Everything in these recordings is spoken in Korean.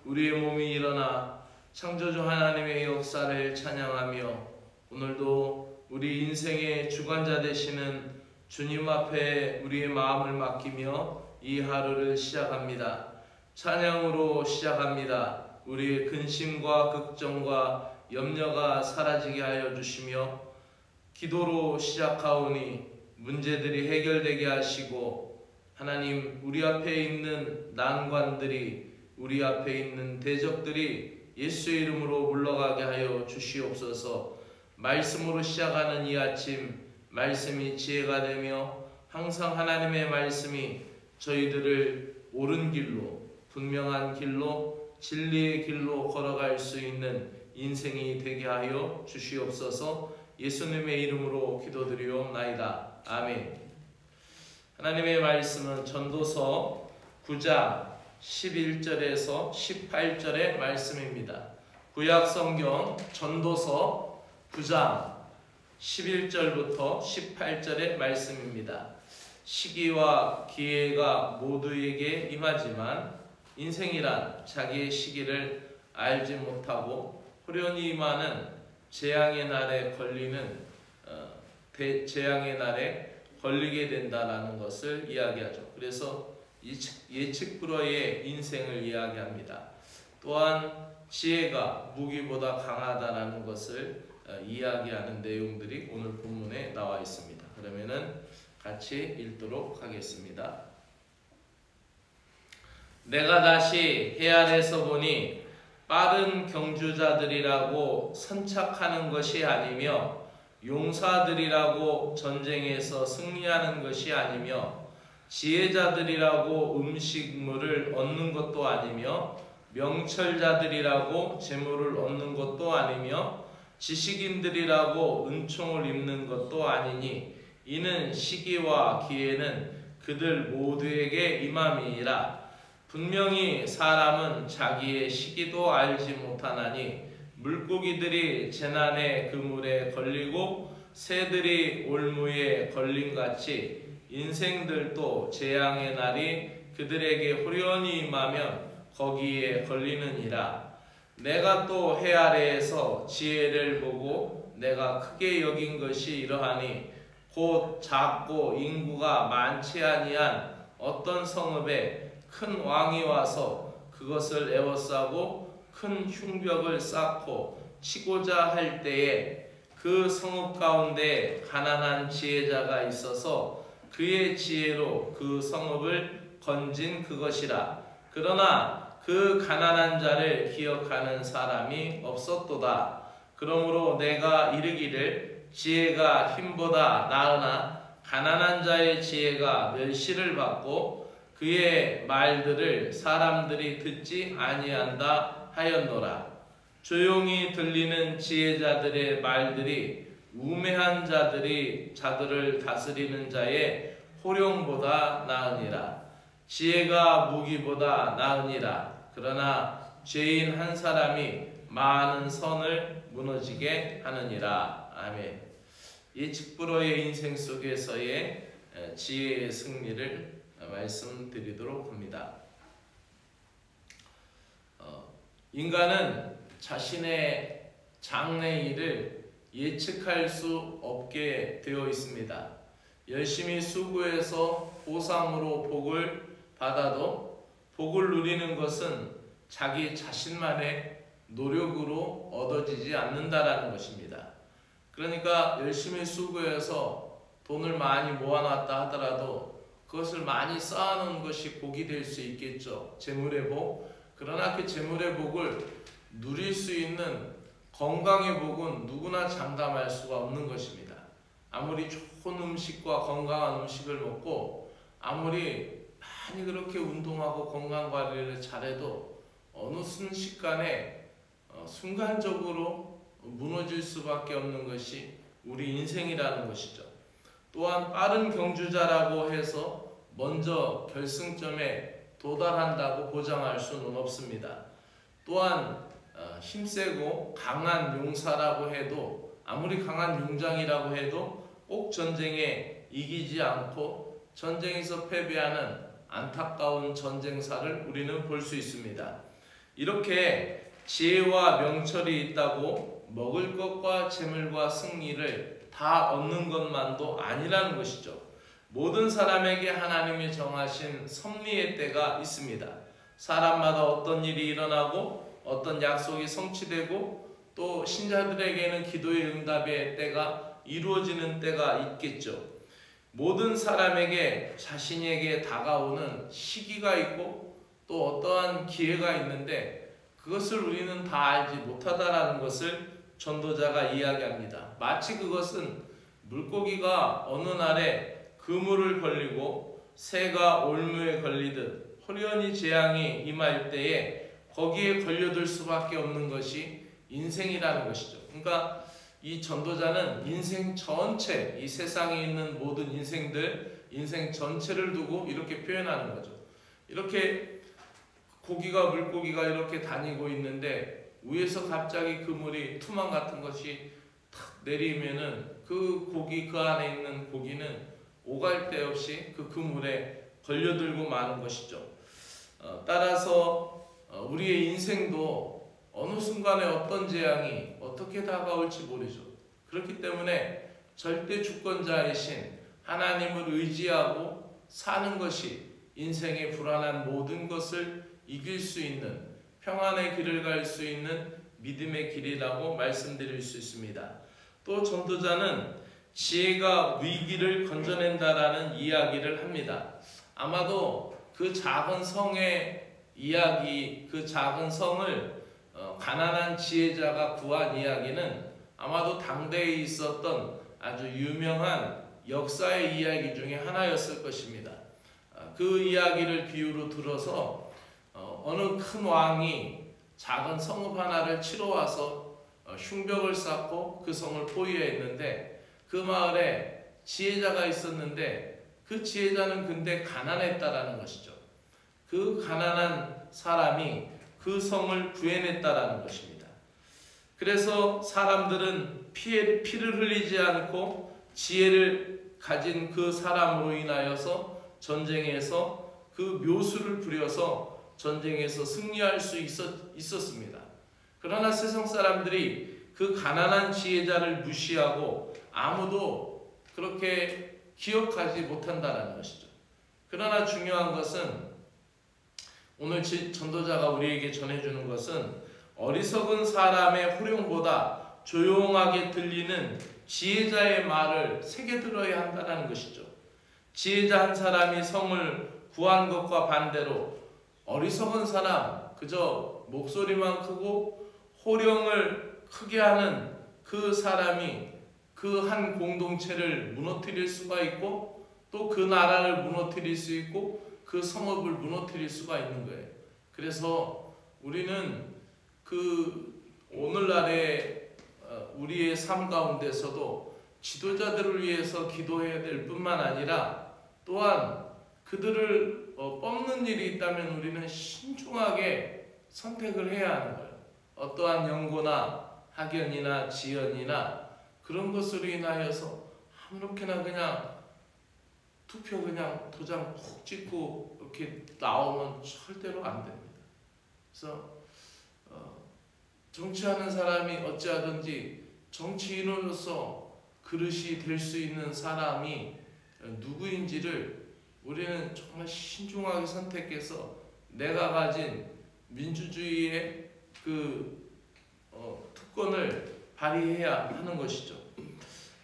우리의 몸이 일어나 창조주 하나님의 역사를 찬양하며 오늘도 우리 인생의 주관자 되시는 주님 앞에 우리의 마음을 맡기며 이 하루를 시작합니다. 찬양으로 시작합니다. 우리의 근심과 걱정과 염려가 사라지게 하여 주시며 기도로 시작하오니 문제들이 해결되게 하시고 하나님, 우리 앞에 있는 난관들이, 우리 앞에 있는 대적들이 예수의 이름으로 물러가게 하여 주시옵소서. 말씀으로 시작하는 이 아침, 말씀이 지혜가 되며 항상 하나님의 말씀이 저희들을 옳은 길로, 분명한 길로, 진리의 길로 걸어갈 수 있는 인생이 되게 하여 주시옵소서. 예수님의 이름으로 기도드리옵나이다. 아멘. 하나님의 말씀은 전도서 9장 11절에서 18절의 말씀입니다. 구약성경 전도서 9장 11절부터 18절의 말씀입니다. 시기와 기회가 모두에게 임하지만 인생이란 자기의 시기를 알지 못하고 호련히 임하는 재앙의 날에 재앙의 날에 걸리게 된다라는 것을 이야기하죠. 그래서 예측 불허의 인생을 이야기합니다. 또한 지혜가 무기보다 강하다라는 것을 이야기하는 내용들이 오늘 본문에 나와 있습니다. 그러면은 같이 읽도록 하겠습니다. 내가 다시 해 아래서 보니 빠른 경주자들이라고 선착하는 것이 아니며 용사들이라고 전쟁에서 승리하는 것이 아니며 지혜자들이라고 음식물을 얻는 것도 아니며 명철자들이라고 재물을 얻는 것도 아니며 지식인들이라고 은총을 입는 것도 아니니 이는 시기와 기회는 그들 모두에게 임함이니라. 분명히 사람은 자기의 시기도 알지 못하나니 물고기들이 재난의 그물에 걸리고 새들이 올무에 걸림같이 인생들도 재앙의 날이 그들에게 호련히 임하면 거기에 걸리느니라. 내가 또 해 아래에서 지혜를 보고 내가 크게 여긴 것이 이러하니 곧 작고 인구가 많지 아니한 어떤 성읍에 큰 왕이 와서 그것을 에워싸고 큰 흉벽을 쌓고 치고자 할 때에 그 성읍 가운데 가난한 지혜자가 있어서 그의 지혜로 그 성읍을 건진 그것이라. 그러나 그 가난한 자를 기억하는 사람이 없었도다. 그러므로 내가 이르기를 지혜가 힘보다 나으나 가난한 자의 지혜가 멸시를 받고 그의 말들을 사람들이 듣지 아니한다 하였노라. 조용히 들리는 지혜자들의 말들이 우매한 자들을 다스리는 자의 호령보다 나으니라. 지혜가 무기보다 나으니라. 그러나 죄인 한 사람이 많은 선을 무너지게 하느니라. 아멘. 예측 불허의 인생 속에서의 지혜의 승리를 말씀드리도록 합니다. 인간은 자신의 장래일을 예측할 수 없게 되어 있습니다. 열심히 수고해서 보상으로 복을 받아도 복을 누리는 것은 자기 자신만의 노력으로 얻어지지 않는다라는 것입니다. 그러니까 열심히 수고해서 돈을 많이 모아놨다 하더라도 그것을 많이 쌓아놓은 것이 복이 될 수 있겠죠. 재물의 복. 그러나 그 재물의 복을 누릴 수 있는 건강의 복은 누구나 장담할 수가 없는 것입니다. 아무리 좋은 음식과 건강한 음식을 먹고 아무리 많이 그렇게 운동하고 건강관리를 잘해도 어느 순식간에 순간적으로 무너질 수밖에 없는 것이 우리 인생이라는 것이죠. 또한 빠른 경주자라고 해서 먼저 결승점에 도달한다고 보장할 수는 없습니다. 또한 힘세고 강한 용사라고 해도 아무리 강한 용장이라고 해도 꼭 전쟁에 이기지 않고 전쟁에서 패배하는 안타까운 전쟁사를 우리는 볼 수 있습니다. 이렇게 지혜와 명철이 있다고 먹을 것과 재물과 승리를 다 얻는 것만도 아니라는 것이죠. 모든 사람에게 하나님이 정하신 섭리의 때가 있습니다. 사람마다 어떤 일이 일어나고 어떤 약속이 성취되고 또 신자들에게는 기도의 응답의 때가 이루어지는 때가 있겠죠. 모든 사람에게 자신에게 다가오는 시기가 있고 또 어떠한 기회가 있는데 그것을 우리는 다 알지 못하다라는 것을 전도자가 이야기합니다. 마치 그것은 물고기가 어느 날에 그물을 걸리고 새가 올무에 걸리듯 호련히 재앙이 임할 때에 거기에 걸려들 수밖에 없는 것이 인생이라는 것이죠. 그러니까 이 전도자는 인생 전체, 이 세상에 있는 모든 인생들, 인생 전체를 두고 이렇게 표현하는 거죠. 이렇게 물고기가 이렇게 다니고 있는데 위에서 갑자기 그물이 투망 같은 것이 탁 내리면은 그 안에 있는 고기는 오갈 데 없이 그 그물에 걸려들고 마는 것이죠. 따라서 우리의 인생도 어느 순간에 어떤 재앙이 어떻게 다가올지 모르죠. 그렇기 때문에 절대 주권자이신 하나님을 의지하고 사는 것이 인생의 불안한 모든 것을 이길 수 있는 평안의 길을 갈 수 있는 믿음의 길이라고 말씀드릴 수 있습니다. 또 전도자는 지혜가 위기를 건져낸다라는 이야기를 합니다. 아마도 그 작은 성의 이야기, 그 작은 성을 가난한 지혜자가 구한 이야기는 아마도 당대에 있었던 아주 유명한 역사의 이야기 중에 하나였을 것입니다. 그 이야기를 비유로 들어서 어느 큰 왕이 작은 성읍 하나를 치러 와서 흉벽을 쌓고 그 성을 포위했는데 그 마을에 지혜자가 있었는데 그 지혜자는 근데 가난했다라는 것이죠. 그 가난한 사람이 그 성을 구해냈다라는 것입니다. 그래서 사람들은 피를 흘리지 않고 지혜를 가진 그 사람으로 인하여서 전쟁에서 그 묘수를 부려서 전쟁에서 승리할 수 있었습니다. 그러나 세상 사람들이 그 가난한 지혜자를 무시하고 아무도 그렇게 기억하지 못한다는 것이죠. 그러나 중요한 것은 오늘 전도자가 우리에게 전해주는 것은 어리석은 사람의 호령보다 조용하게 들리는 지혜자의 말을 새겨 들어야 한다는 것이죠. 지혜자 한 사람이 성을 구한 것과 반대로 어리석은 사람, 그저 목소리만 크고 호령을 크게 하는 그 사람이 그 한 공동체를 무너뜨릴 수가 있고 또 그 나라를 무너뜨릴 수 있고 그 성읍을 무너뜨릴 수가 있는 거예요. 그래서 우리는 오늘날의 우리의 삶 가운데서도 지도자들을 위해서 기도해야 될 뿐만 아니라 또한 그들을 뽑는 일이 있다면 우리는 신중하게 선택을 해야 하는 거예요. 어떠한 연고나 학연이나 지연이나 그런 것으로 인하여서 아무렇게나 그냥 투표 그냥 도장 콕 찍고 이렇게 나오면 절대로 안 됩니다. 그래서 정치하는 사람이 어찌하든지 정치인으로서 그릇이 될 수 있는 사람이 누구인지를 우리는 정말 신중하게 선택해서 내가 가진 민주주의의 특권을 발휘해야 하는 것이죠.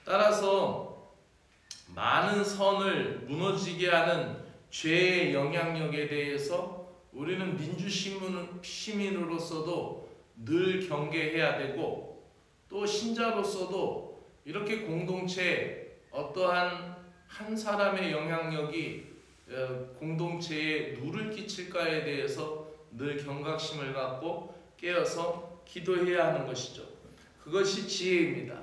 따라서 많은 선을 무너지게 하는 죄의 영향력에 대해서 우리는 민주시민으로서도 늘 경계해야 되고 또 신자로서도 이렇게 공동체에 어떠한 한 사람의 영향력이 공동체에 누를 끼칠까에 대해서 늘 경각심을 갖고 깨어서 기도해야 하는 것이죠. 그것이 지혜입니다.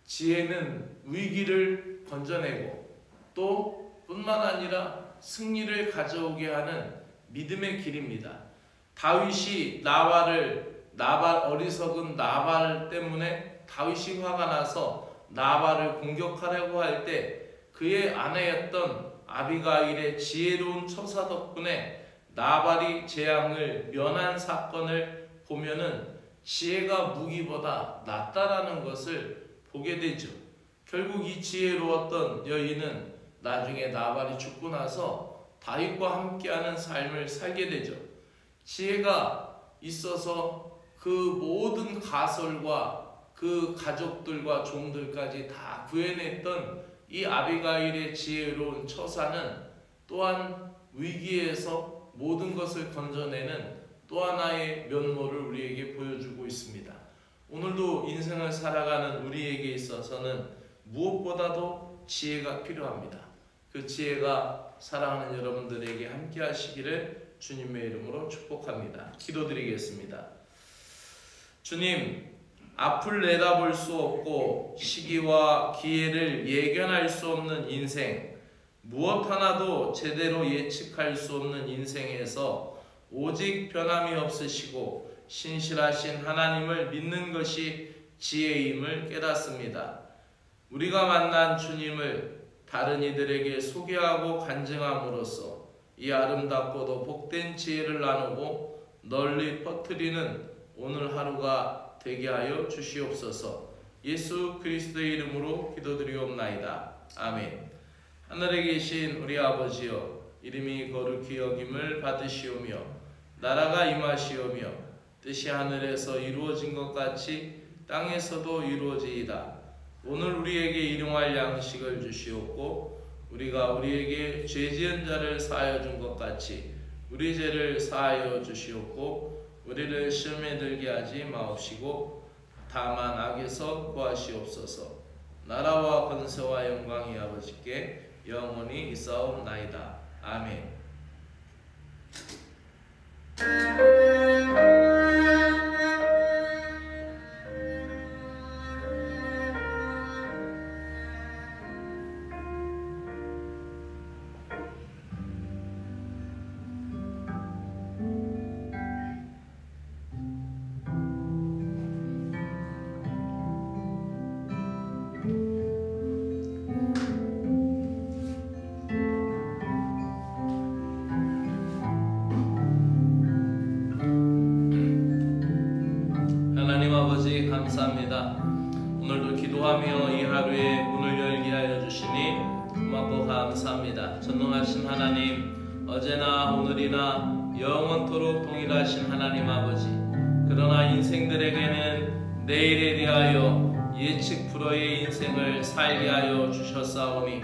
지혜는 위기를 건져내고 또 뿐만 아니라 승리를 가져오게 하는 믿음의 길입니다. 다윗이 어리석은 나발 때문에 다윗이 화가 나서 나발을 공격하려고 할 때 그의 아내였던 아비가일의 지혜로운 처사 덕분에 나발이 재앙을 면한 사건을 보면은 지혜가 무기보다 낫다라는 것을 보게 되죠. 결국 이 지혜로웠던 여인은 나중에 나발이 죽고 나서 다윗과 함께하는 삶을 살게 되죠. 지혜가 있어서 그 모든 가설과 그 가족들과 종들까지 다 구해냈던 이 아비가일의 지혜로운 처사는 또한 위기에서 모든 것을 건져내는 또 하나의 면모를 우리에게 보여주고 있습니다. 오늘도 인생을 살아가는 우리에게 있어서는 무엇보다도 지혜가 필요합니다. 그 지혜가 사랑하는 여러분들에게 함께 하시기를 주님의 이름으로 축복합니다. 기도드리겠습니다. 주님, 앞을 내다볼 수 없고 시기와 기회를 예견할 수 없는 인생, 무엇 하나도 제대로 예측할 수 없는 인생에서 오직 변함이 없으시고 신실하신 하나님을 믿는 것이 지혜임을 깨닫습니다. 우리가 만난 주님을 다른 이들에게 소개하고 간증함으로써 이 아름답고도 복된 지혜를 나누고 널리 퍼뜨리는 오늘 하루가 되게 하여 주시옵소서. 예수 그리스도의 이름으로 기도드리옵나이다. 아멘. 하늘에 계신 우리 아버지여, 이름이 거룩히 여김을 받으시오며 나라가 임하시오며 뜻이 하늘에서 이루어진 것 같이 땅에서도 이루어지이다. 오늘 우리에게 일용할 양식을 주시옵고 우리가 우리에게 죄 지은 자를 사하여 준 것 같이 우리 죄를 사하여 주시옵고 우리를 시험에 들게 하지 마옵시고 다만 악에서 구하시옵소서. 나라와 권세와 영광이 아버지께 영원히 있사옵나이다. 아멘. 감사합니다. 오늘도 기도하며 이 하루에 문을 열게 하여 주시니 고맙고 감사합니다. 전능하신 하나님, 어제나 오늘이나 영원토록 동일하신 하나님 아버지, 그러나 인생들에게는 내일에 대하여 예측 불허의 인생을 살게 하여 주셨사오니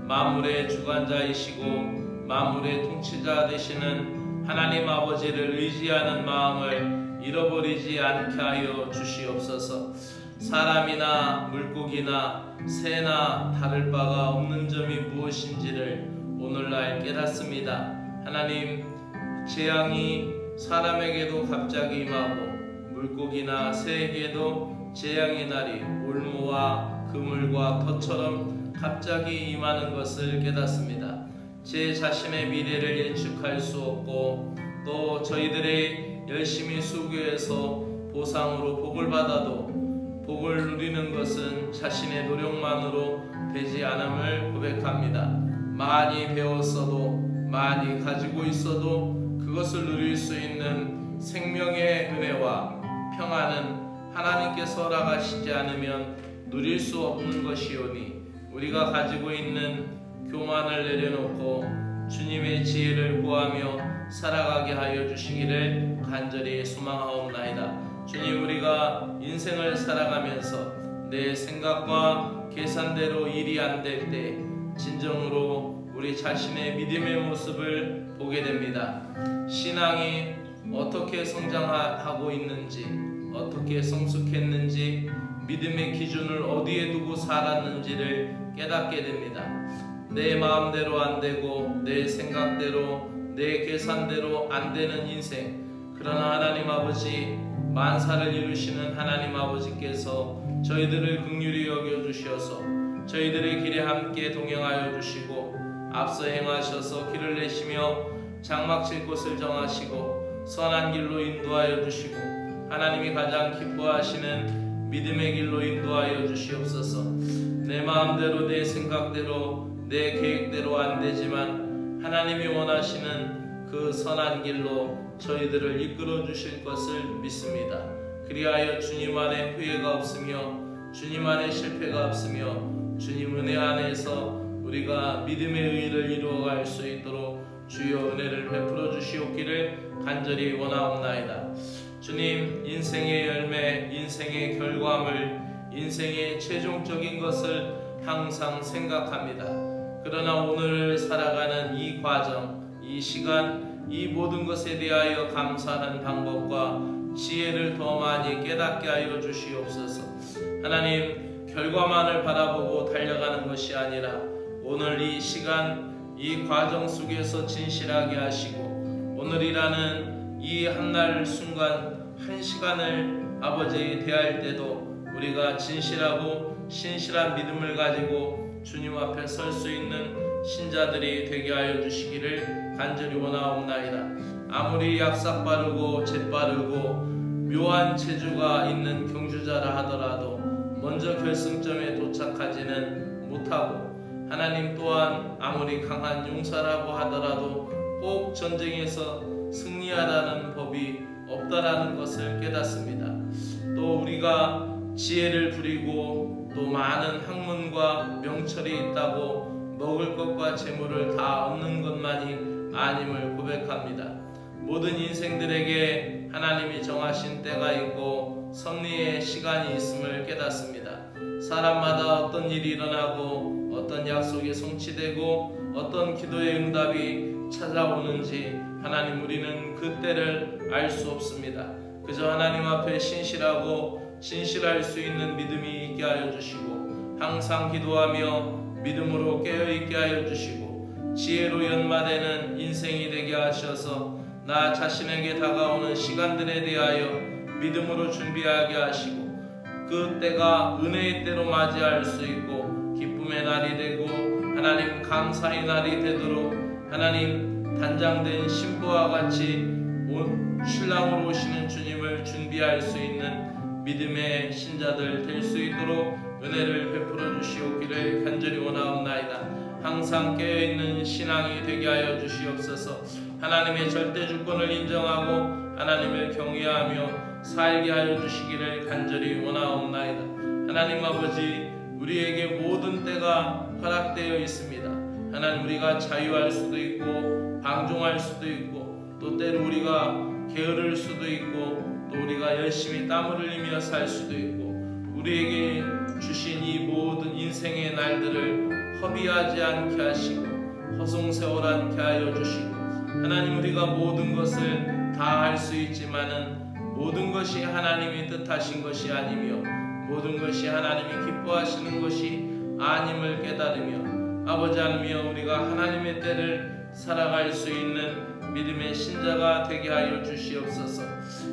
만물의 주관자이시고 만물의 통치자 되시는 하나님 아버지를 의지하는 마음을 잃어버리지 않게 하여 주시옵소서. 사람이나 물고기나 새나 다를 바가 없는 점이 무엇인지를 오늘날 깨닫습니다. 하나님, 재앙이 사람에게도 갑자기 임하고 물고기나 새에게도 재앙의 날이 올무와 그물과 터처럼 갑자기 임하는 것을 깨닫습니다. 제 자신의 미래를 예측할 수 없고 또 저희들의 열심히 수고해서 보상으로 복을 받아도 복을 누리는 것은 자신의 노력만으로 되지 않음을 고백합니다. 많이 배웠어도 많이 가지고 있어도 그것을 누릴 수 있는 생명의 은혜와 평안은 하나님께서 허락하시지 않으면 누릴 수 없는 것이오니 우리가 가지고 있는 교만을 내려놓고 주님의 지혜를 구하며 살아가게 하여 주시기를 간절히 소망하옵나이다. 주님, 우리가 인생을 살아가면서 내 생각과 계산대로 일이 안 될 때 진정으로 우리 자신의 믿음의 모습을 보게 됩니다. 신앙이 어떻게 성장하고 있는지, 어떻게 성숙했는지, 믿음의 기준을 어디에 두고 살았는지를 깨닫게 됩니다. 내 마음대로 안 되고 내 생각대로 내 계산대로 안 되는 인생, 그러나 하나님 아버지, 만사를 이루시는 하나님 아버지께서 저희들을 긍휼히 여겨주셔서 저희들의 길에 함께 동행하여 주시고 앞서 행하셔서 길을 내시며 장막 칠 곳을 정하시고 선한 길로 인도하여 주시고 하나님이 가장 기뻐하시는 믿음의 길로 인도하여 주시옵소서. 내 마음대로 내 생각대로 내 계획대로 안 되지만 하나님이 원하시는 그 선한 길로 저희들을 이끌어 주실 것을 믿습니다. 그리하여 주님 안에 후회가 없으며 주님 안에 실패가 없으며 주님 은혜 안에서 우리가 믿음의 의를 이루어갈 수 있도록 주여 은혜를 베풀어 주시옵기를 간절히 원하옵나이다. 주님, 인생의 열매, 인생의 결과물, 인생의 최종적인 것을 항상 생각합니다. 그러나 오늘 살아가는 이 과정, 이 시간, 이 모든 것에 대하여 감사하는 방법과 지혜를 더 많이 깨닫게 하여 주시옵소서. 하나님, 결과만을 바라보고 달려가는 것이 아니라 오늘 이 시간, 이 과정 속에서 진실하게 하시고 오늘이라는 이 한날 순간, 한 시간을 아버지 대할 때도 우리가 진실하고 신실한 믿음을 가지고 주님 앞에 설 수 있는 신자들이 되게 하여 주시기를 간절히 원하옵나이다. 아무리 약삭 빠르고 재빠르고 묘한 체주가 있는 경주자라 하더라도 먼저 결승점에 도착하지는 못하고 하나님 또한 아무리 강한 용사라고 하더라도 꼭 전쟁에서 승리하라는 법이 없다라는 것을 깨닫습니다. 또 우리가 지혜를 부리고 또 많은 학문과 명철이 있다고 먹을 것과 재물을 다 얻는 것만이 아님을 고백합니다. 모든 인생들에게 하나님이 정하신 때가 있고 섭리의 시간이 있음을 깨닫습니다. 사람마다 어떤 일이 일어나고 어떤 약속이 성취되고 어떤 기도의 응답이 찾아오는지 하나님 우리는 그 때를 알 수 없습니다. 그저 하나님 앞에 신실하고 진실할 수 있는 믿음이 있게 하여 주시고 항상 기도하며 믿음으로 깨어있게 하여 주시고 지혜로 연마되는 인생이 되게 하셔서 나 자신에게 다가오는 시간들에 대하여 믿음으로 준비하게 하시고 그 때가 은혜의 때로 맞이할 수 있고 기쁨의 날이 되고 하나님 감사의 날이 되도록 하나님 단장된 신부와 같이 신랑으로 오시는 주님을 준비할 수 있는 믿음의 신자들 될 수 있도록 은혜를 베풀어 주시옵기를 간절히 원하옵나이다. 항상 깨어있는 신앙이 되게 하여 주시옵소서. 하나님의 절대 주권을 인정하고 하나님을 경외하며 살게 하여 주시기를 간절히 원하옵나이다. 하나님 아버지, 우리에게 모든 때가 허락되어 있습니다. 하나님, 우리가 자유할 수도 있고 방종할 수도 있고 또 때로 우리가 게으를 수도 있고 또 우리가 열심히 땀을 흘리며 살 수도 있고 우리에게 주신 이 모든 인생의 날들을 허비하지 않게 하시고 허송세월 않게 하여 주시고 하나님, 우리가 모든 것을 다 할 수 있지만은 모든 것이 하나님이 뜻하신 것이 아니며 모든 것이 하나님이 기뻐하시는 것이 아님을 깨달으며 아버지 하나님, 우리가 하나님의 때를 살아갈 수 있는 믿음의 신자가 되게 하여 주시옵소서.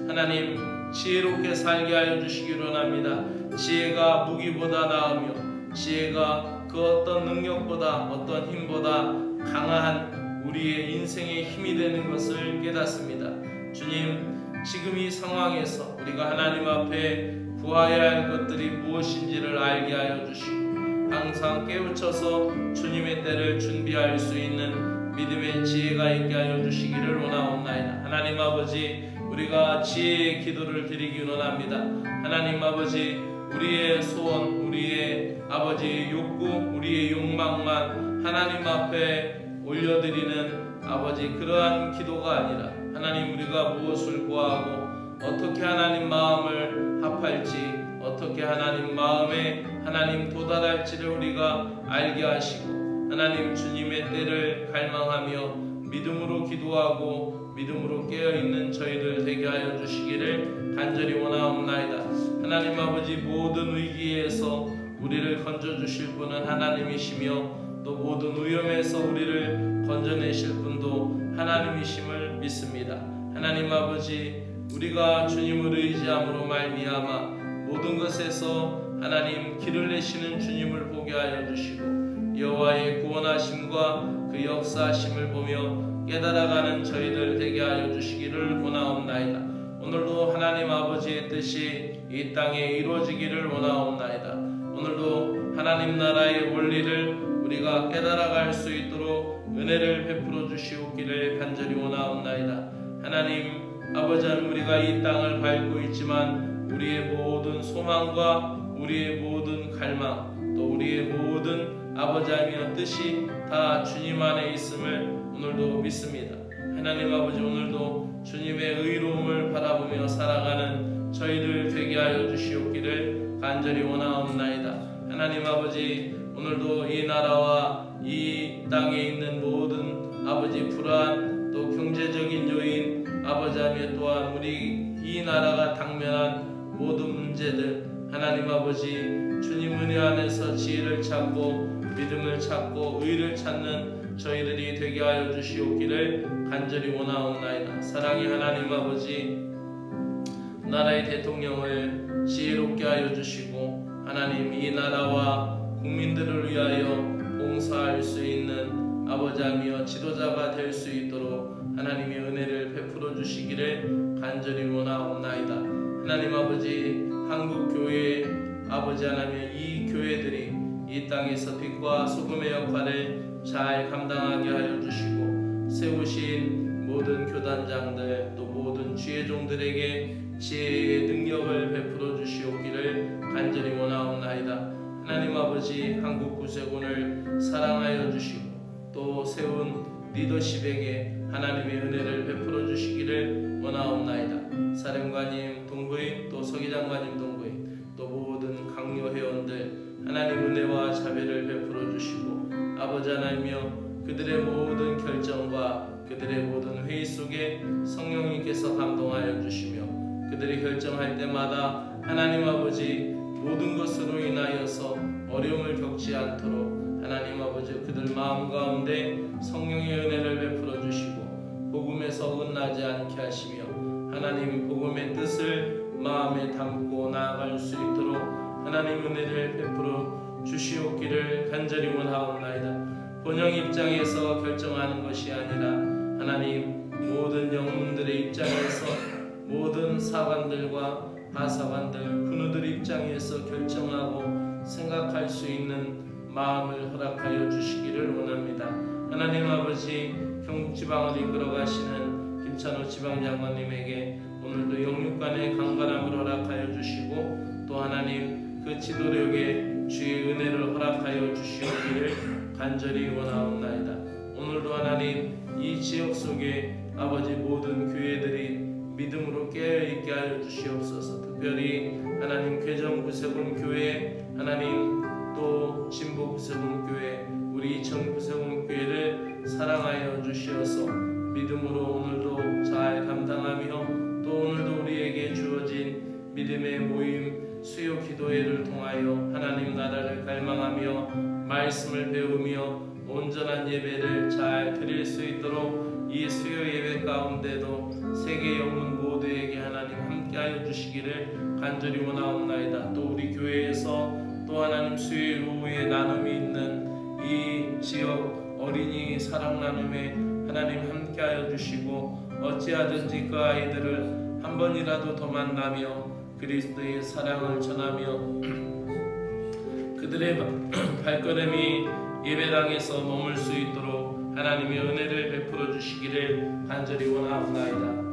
하나님, 지혜롭게 살게 하여 주시기를 원합니다. 지혜가 무기보다 나으며 지혜가 그 어떤 능력보다 어떤 힘보다 강한 우리의 인생의 힘이 되는 것을 깨닫습니다. 주님, 지금 이 상황에서 우리가 하나님 앞에 구해야 할 것들이 무엇인지를 알게 하여 주시고 항상 깨우쳐서 주님의 때를 준비할 수 있는 믿음의 지혜가 있게 하여 주시기를 원하옵나이다. 하나님 아버지, 우리가 지혜의 기도를 드리기 원합니다. 하나님 아버지, 우리의 소원, 우리의 아버지 욕구, 우리의 욕망만 하나님 앞에 올려드리는 아버지 그러한 기도가 아니라 하나님, 우리가 무엇을 구하고 어떻게 하나님 마음을 합할지 어떻게 하나님 마음에 하나님 도달할지를 우리가 알게 하시고 하나님 주님의 때를 갈망하며 믿음으로 기도하고 믿음으로 깨어있는 저희들 되게 하여 주시기를 간절히 원하옵나이다. 하나님 아버지, 모든 위기에서 우리를 건져주실 분은 하나님이시며 또 모든 위험에서 우리를 건져내실 분도 하나님이심을 믿습니다. 하나님 아버지, 우리가 주님을 의지함으로 말미암아 모든 것에서 하나님 길을 내시는 주님을 보게 하여 주시고 여호와의 구원하심과 그 역사하심을 보며 깨달아가는 저희들 되게 하여 주시기를 원하옵나이다. 오늘도 하나님 아버지의 뜻이 이 땅에 이루어지기를 원하옵나이다. 오늘도 하나님 나라의 원리를 우리가 깨달아갈 수 있도록 은혜를 베풀어 주시옵기를 간절히 원하옵나이다. 하나님 아버지 하나님, 우리가 이 땅을 밟고 있지만 우리의 모든 소망과 우리의 모든 갈망, 또 우리의 모든 아버지 하나님의 뜻이 다 주님 안에 있음을 오늘도 믿습니다. 하나님 아버지, 오늘도 주님의 의로움을 바라보며 살아가는 저희들 되게 하여 주시옵기를 간절히 원하옵나이다. 하나님 아버지, 오늘도 이 나라와 이 땅에 있는 모든 아버지 불안, 또 경제적인 요인, 아버지 하나님, 또한 우리 이 나라가 당면한 모든 문제들, 하나님 아버지 주님 은혜 안에서 지혜를 찾고 믿음을 찾고 의를 찾는 저희들이 되게 하여 주시옵기를 간절히 원하옵나이다. 사랑의 하나님 아버지, 나라의 대통령을 지혜롭게 하여 주시고 하나님 이 나라와 국민들을 위하여 봉사할 수 있는 아버지 하나님이여 지도자가 될 수 있도록 하나님의 은혜를 베풀어 주시기를 간절히 원하옵나이다. 하나님 아버지, 한국 교회 아버지 하나님, 이 교회들이 이 땅에서 빛과 소금의 역할을 잘 감당하게 하여 주시고 세우신 모든 교단장들, 또 모든 주의 종들에게 지혜의 능력을 베풀어 주시옵기를 간절히 원하옵나이다. 하나님 아버지, 한국 구세군을 사랑하여 주시고 또 세운 리더십에게 하나님의 은혜를 베풀어 주시기를 원하옵나이다. 사령관님 동부인, 또 서기장관님 동부인, 또 모든 강요 회원들 하나님 은혜와 자비를 베풀어 주시고 아버지 하나님이여 그들의 모든 결정과 그들의 모든 회의 속에 성령님께서 감동하여 주시며 그들이 결정할 때마다 하나님 아버지 모든 것으로 인하여서 어려움을 겪지 않도록 하나님 아버지 그들 마음 가운데 성령의 은혜를 베풀어 주시고 복음에서 어긋나지 않게 하시며 하나님 복음의 뜻을 마음에 담고 나아갈 수 있도록 하나님 은혜를 베풀어 주시옵기를 간절히 원하옵나이다. 본영 입장에서 결정하는 것이 아니라 하나님 모든 영문들의 입장에서 모든 사관들과 하사관들, 군우들 입장에서 결정하고 생각할 수 있는 마음을 허락하여 주시기를 원합니다. 하나님 아버지, 경북지방을 이끌어 가시는 김찬호 지방장관님에게 오늘도 영육간의 강건함을 허락하여 주시고 또 하나님 그 지도력에 주의 은혜를 허락하여 주시옵기를 간절히 원하옵나이다. 오늘도 하나님 이 지역 속에 아버지 모든 교회들이 믿음으로 깨어있게 하여 주시옵소서. 특별히 하나님 괴정구세군 교회, 하나님 또 진보구세군 교회, 우리 이천구세군 교회를 사랑하여 주시어서 믿음으로 오늘도 잘 감당하며 또 오늘도 우리에게 주어진 믿음의 모임 수요 기도회를 통하여 하나님 나라를 갈망하며 말씀을 배우며 온전한 예배를 잘 드릴 수 있도록 이 수요 예배 가운데도 세계 영혼 모두에게 하나님 함께하여 주시기를 간절히 원하옵나이다. 또 우리 교회에서 또 하나님 수요일 오후에 나눔이 있는 이 지역 어린이 사랑 나눔에 하나님 함께하여 주시고 어찌하든지 그 아이들을 한 번이라도 더 만나며 그리스도의 사랑을 전하며 그들의 발걸음이 예배당에서 머물 수 있도록 하나님의 은혜를 베풀어 주시기를 간절히 원하옵나이다.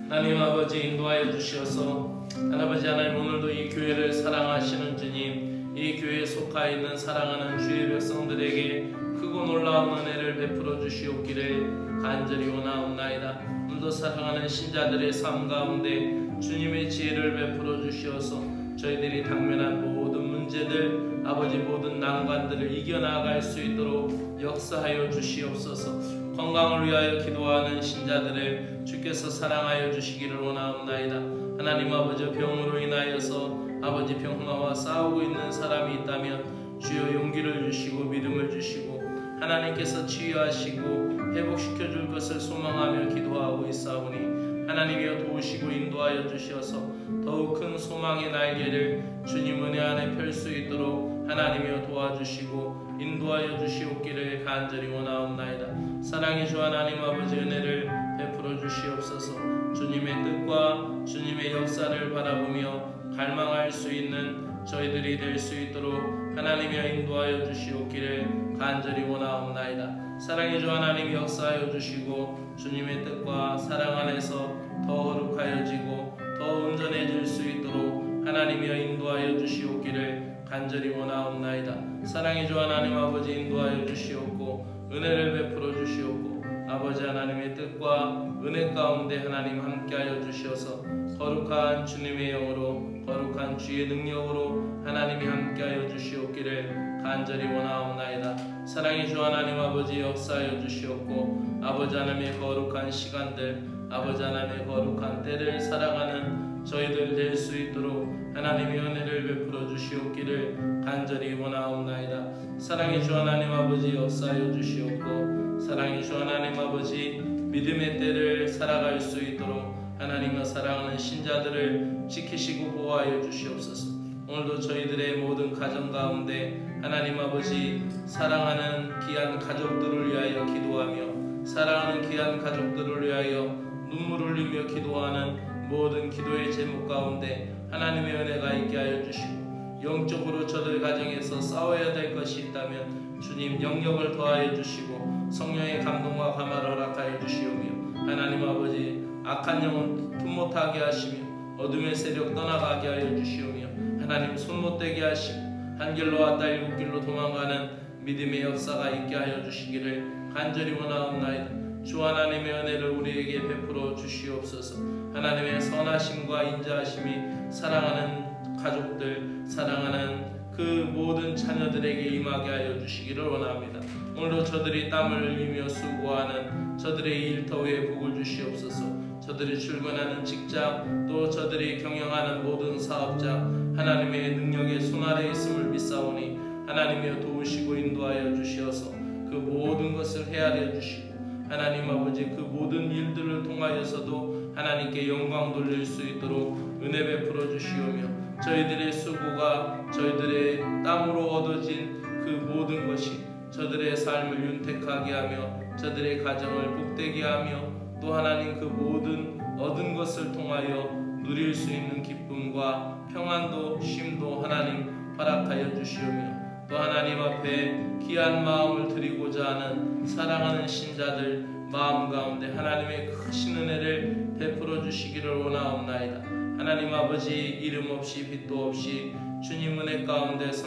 하나님 아버지 인도하여 주시어서 아버지 하나님 오늘도 이 교회를 사랑하시는 주님, 이 교회에 속하 있는 사랑하는 주의 백성들에게 크고 놀라운 은혜를 베풀어 주시옵기를 간절히 원하옵나이다. 오늘도 사랑하는 신자들의 삶 가운데 주님의 지혜를 베풀어 주시어서 저희들이 당면한 모든 문제들 아버지 모든 난관들을 이겨나갈 수 있도록 역사하여 주시옵소서. 건강을 위하여 기도하는 신자들을 주께서 사랑하여 주시기를 원하옵나이다. 하나님 아버지 병으로 인하여서 아버지 병마와 싸우고 있는 사람이 있다면 주여 용기를 주시고 믿음을 주시고 하나님께서 치유하시고 회복시켜 줄 것을 소망하며 기도하고 있사오니 하나님이여 도우시고 인도하여 주시어서 더욱 큰 소망의 날개를 주님 은혜 안에 펼 수 있도록 하나님이여 도와주시고 인도하여 주시옵기를 간절히 원하옵나이다. 사랑의 주 하나님 아버지 은혜를 베풀어 주시옵소서. 주님의 뜻과 주님의 역사를 바라보며 갈망할 수 있는 저희들이 될 수 있도록 하나님이여 인도하여 주시옵기를 간절히 원하옵나이다. 사랑의 주 하나님 역사하여 주시고 주님의 뜻과 사랑 안에서 더 거룩하여지고 더 온전해질 수 있도록 하나님이여 인도하여 주시옵기를 간절히 원하옵나이다. 사랑의 주 하나님 아버지 인도하여 주시옵고 은혜를 베풀어 주시옵고 아버지 하나님의 뜻과 은혜 가운데 하나님 함께하여 주시어서 거룩한 주님의 영으로 거룩한 주의 능력으로 하나님이 함께하여 주시옵기를 간절히 원하옵나이다. 사랑의 주 하나님 아버지 역사하여 주시옵고 아버지 하나님의 거룩한 시간들 아버지 하나님의 거룩한 때를 살아가는 저희들 될 수 있도록 하나님의 은혜를 베풀어 주시옵기를 간절히 원하옵나이다. 사랑의 주 하나님 아버지 역사하여 주시옵고 사랑의 주 하나님 아버지 믿음의 때를 살아갈 수 있도록 하나님의 사랑하는 신자들을 지키시고 보호하여 주시옵소서. 오늘도 저희들의 모든 가정 가운데 하나님 아버지 사랑하는 귀한 가족들을 위하여 기도하며 사랑하는 귀한 가족들을 위하여 눈물을 흘리며 기도하는 모든 기도의 제목 가운데 하나님의 은혜가 있게 하여 주시고 영적으로 저들 가정에서 싸워야 될 것이 있다면 주님 영역을 더하여 주시고 성령의 감동과 감화를 허락하여 주시오며 하나님 아버지 악한 영혼 틈 못하게 하시며 어둠의 세력 떠나가게 하여 주시오며 하나님 손 못대게 하시고 한 길로 왔다 일곱 길로 도망가는 믿음의 역사가 있게 하여 주시기를 간절히 원하옵나이다. 주 하나님의 은혜를 우리에게 베풀어 주시옵소서. 하나님의 선하심과 인자하심이 사랑하는 가족들 사랑하는 그 모든 자녀들에게 임하게 하여 주시기를 원합니다. 오늘도 저들이 땀을 흘리며 수고하는 저들의 일터에 복을 주시옵소서. 저들이 출근하는 직장 또 저들이 경영하는 모든 사업자 하나님의 능력의 손 아래 있음을 믿사오니 하나님이여 도우시고 인도하여 주시어서 그 모든 것을 헤아려 주시고 하나님 아버지 그 모든 일들을 통하여서도 하나님께 영광 돌릴 수 있도록 은혜 베풀어 주시오며 저희들의 수고가 저희들의 땀으로 얻어진 그 모든 것이 저들의 삶을 윤택하게 하며 저들의 가정을 복되게 하며 또 하나님 그 모든 얻은 것을 통하여 누릴 수 있는 기쁨과 평안도 쉼도 하나님 허락하여 주시오며 또 하나님 앞에 귀한 마음을 드리고자 하는 사랑하는 신자들 마음 가운데 하나님의 크신 은혜를 베풀어 주시기를 원하옵나이다. 하나님 아버지 이름 없이 빛도 없이 주님 은혜 가운데